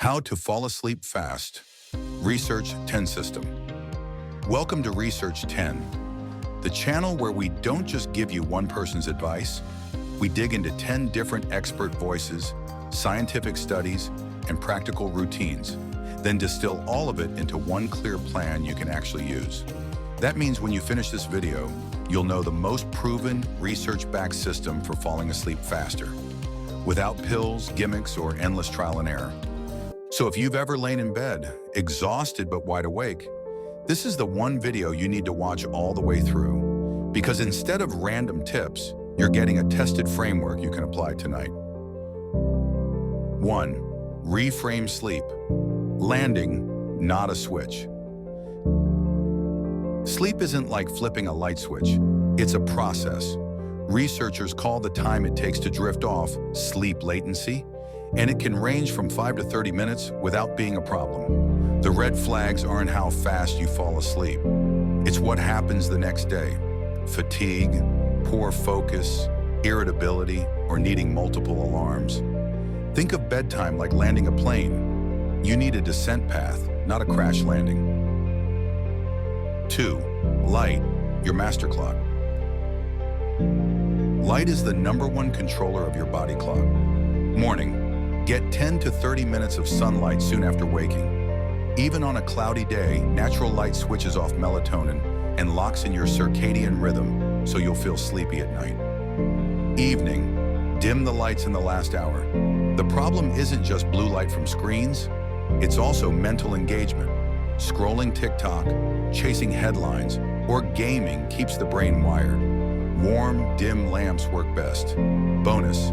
How to fall asleep fast. Research 10 System. Welcome to Research 10, the channel where we don't just give you one person's advice, we dig into 10 different expert voices, scientific studies, and practical routines, then distill all of it into one clear plan you can actually use. That means when you finish this video, you'll know the most proven, research-backed system for falling asleep faster, without pills, gimmicks, or endless trial and error. So if you've ever lain in bed, exhausted but wide awake, this is the one video you need to watch all the way through. Because instead of random tips, you're getting a tested framework you can apply tonight. 1. Reframe sleep. Landing, not a switch. Sleep isn't like flipping a light switch. It's a process. Researchers call the time it takes to drift off sleep latency, and it can range from 5 to 30 minutes without being a problem. The red flags aren't how fast you fall asleep. It's what happens the next day. Fatigue, poor focus, irritability, or needing multiple alarms. Think of bedtime like landing a plane. You need a descent path, not a crash landing. 2. Light, your master clock. Light is the #1 controller of your body clock. Morning. Get 10 to 30 minutes of sunlight soon after waking. Even on a cloudy day, natural light switches off melatonin and locks in your circadian rhythm, so you'll feel sleepy at night. Evening. Dim the lights in the last hour. The problem isn't just blue light from screens, it's also mental engagement. Scrolling TikTok, chasing headlines, or gaming keeps the brain wired. Warm, dim lamps work best. Bonus.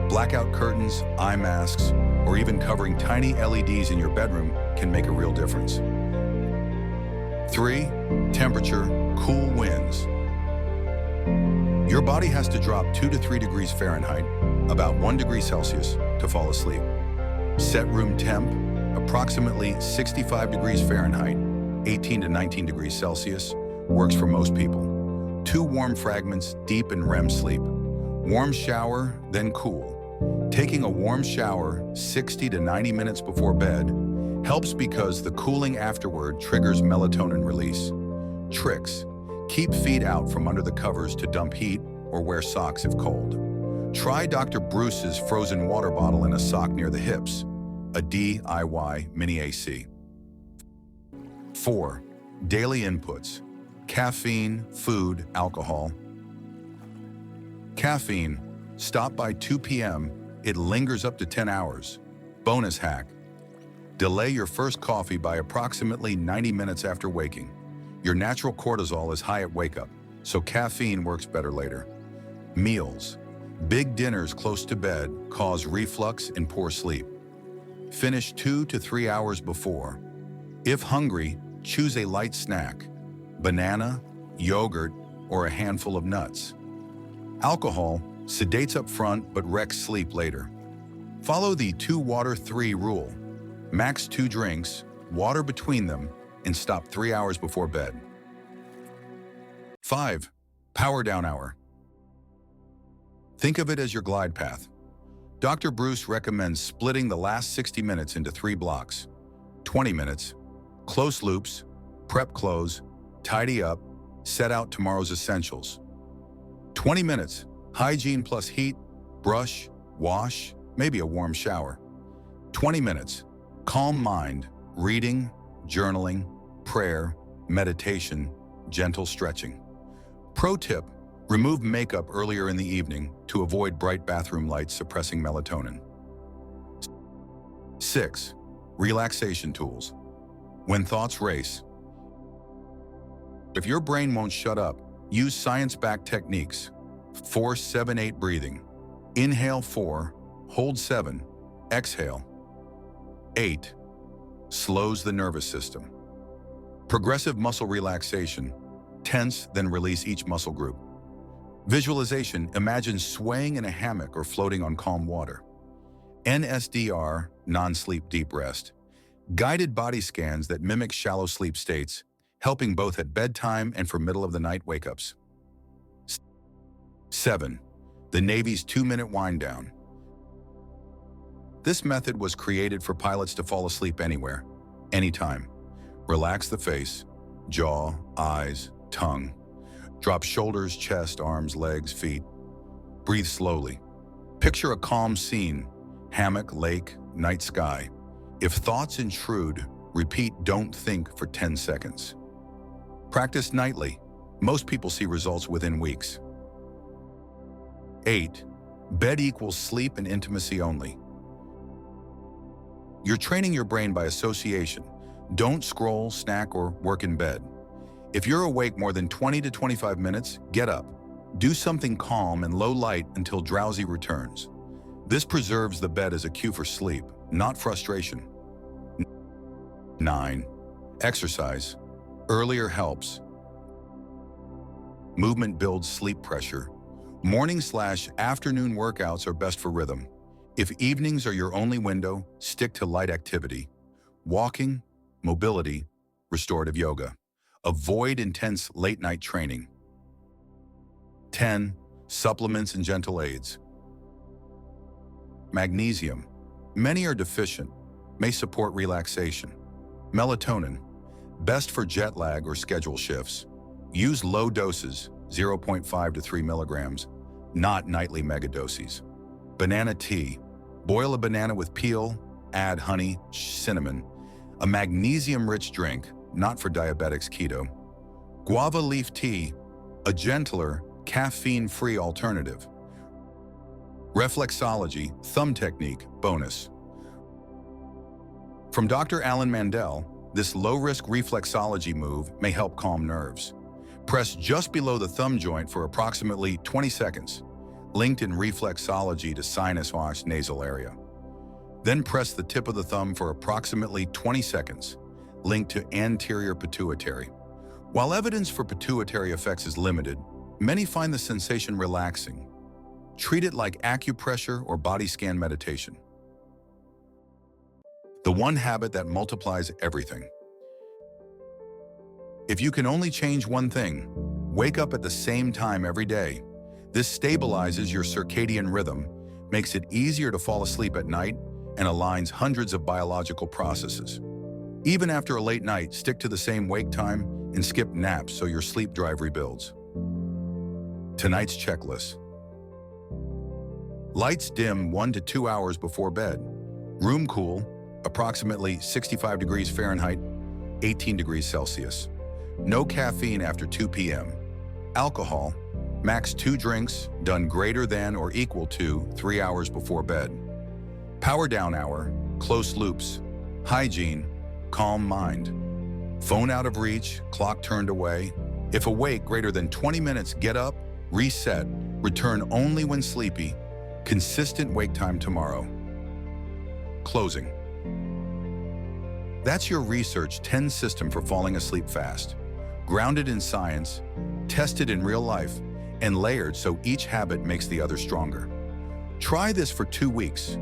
Blackout curtains, eye masks, or even covering tiny LEDs in your bedroom can make a real difference. 3. Temperature, cool winds. Your body has to drop 2 to 3 degrees Fahrenheit, about 1 degree Celsius, to fall asleep. Set room temp, approximately 65 degrees Fahrenheit, 18 to 19 degrees Celsius, works for most people. 2 warm fragments deep in REM sleep. Warm shower, then cool. Taking a warm shower 60 to 90 minutes before bed helps because the cooling afterward triggers melatonin release. Tricks. Keep feet out from under the covers to dump heat or wear socks if cold. Try Dr. Bruce's frozen water bottle in a sock near the hips, a DIY mini AC. 4. Daily inputs. Caffeine, food, alcohol. Caffeine. Stop by 2 p.m. It lingers up to 10 hours. Bonus hack. Delay your first coffee by approximately 90 minutes after waking. Your natural cortisol is high at wake-up, so caffeine works better later. Meals. Big dinners close to bed cause reflux and poor sleep. Finish 2 to 3 hours before. If hungry, choose a light snack. Banana, yogurt, or a handful of nuts. Alcohol sedates up front but wrecks sleep later. Follow the 2 water 3 rule. Max 2 drinks, water between them, and stop 3 hours before bed. 5. Power down hour. Think of it as your glide path. Dr. Bruce recommends splitting the last 60 minutes into 3 blocks. 20 minutes, close loops, prep clothes, tidy up, set out tomorrow's essentials. 20 minutes, hygiene plus heat, brush, wash, maybe a warm shower. 20 minutes, calm mind, reading, journaling, prayer, meditation, gentle stretching. Pro tip, remove makeup earlier in the evening to avoid bright bathroom lights suppressing melatonin. 6. Relaxation tools. When thoughts race. If your brain won't shut up, use science-backed techniques. 4-7-8 breathing. Inhale 4, hold 7, exhale. 8. Slows the nervous system. Progressive muscle relaxation. Tense, then release each muscle group. Visualization, imagine swaying in a hammock or floating on calm water. NSDR, non-sleep deep rest. Guided body scans that mimic shallow sleep states, helping both at bedtime and for middle-of-the-night wake-ups. 7. The Navy's 2-minute wind down. This method was created for pilots to fall asleep anywhere, anytime. Relax the face, jaw, eyes, tongue. Drop shoulders, chest, arms, legs, feet. Breathe slowly. Picture a calm scene, hammock, lake, night sky. If thoughts intrude, repeat "don't think" for 10 seconds. Practice nightly. Most people see results within weeks. 8. Bed equals sleep and intimacy only. You're training your brain by association. Don't scroll, snack, or work in bed. If you're awake more than 20 to 25 minutes, get up. Do something calm and low light until drowsy returns. This preserves the bed as a cue for sleep, not frustration. 9. Exercise. Earlier helps. Movement builds sleep pressure. Morning/afternoon workouts are best for rhythm. If evenings are your only window, stick to light activity. Walking, mobility, restorative yoga. Avoid intense late-night training. 10. Supplements and gentle aids. Magnesium. Many are deficient, may support relaxation. Melatonin. Best for jet lag or schedule shifts. Use low doses, 0.5 to 3 milligrams, not nightly megadoses. Banana tea. Boil a banana with peel, add honey, cinnamon. A magnesium-rich drink, not for diabetics keto. Guava leaf tea, a gentler, caffeine-free alternative. Reflexology, thumb technique, bonus. From Dr. Alan Mandel, this low-risk reflexology move may help calm nerves. Press just below the thumb joint for approximately 20 seconds, linked in reflexology to sinus wash nasal area. Then press the tip of the thumb for approximately 20 seconds, linked to anterior pituitary. While evidence for pituitary effects is limited, many find the sensation relaxing. Treat it like acupressure or body scan meditation. The one habit that multiplies everything. If you can only change one thing, wake up at the same time every day. This stabilizes your circadian rhythm, makes it easier to fall asleep at night, and aligns hundreds of biological processes. Even after a late night, stick to the same wake time and skip naps so your sleep drive rebuilds. Tonight's checklist. Lights dim 1 to 2 hours before bed. Room cool, approximately 65 degrees Fahrenheit, 18 degrees Celsius. No caffeine after 2 p.m. Alcohol, max 2 drinks, done greater than or equal to 3 hours before bed. Power down hour, close loops. Hygiene, calm mind. Phone out of reach, clock turned away. If awake greater than 20 minutes, get up, reset, return only when sleepy. Consistent wake time tomorrow. Closing. That's your Research 10 system for falling asleep fast. Grounded in science, tested in real life, and layered so each habit makes the other stronger. Try this for 2 weeks.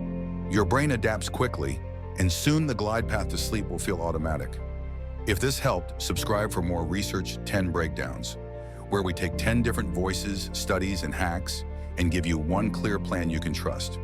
Your brain adapts quickly, and soon the glide path to sleep will feel automatic. If this helped, subscribe for more Research 10 breakdowns, where we take 10 different voices, studies, and hacks, and give you one clear plan you can trust.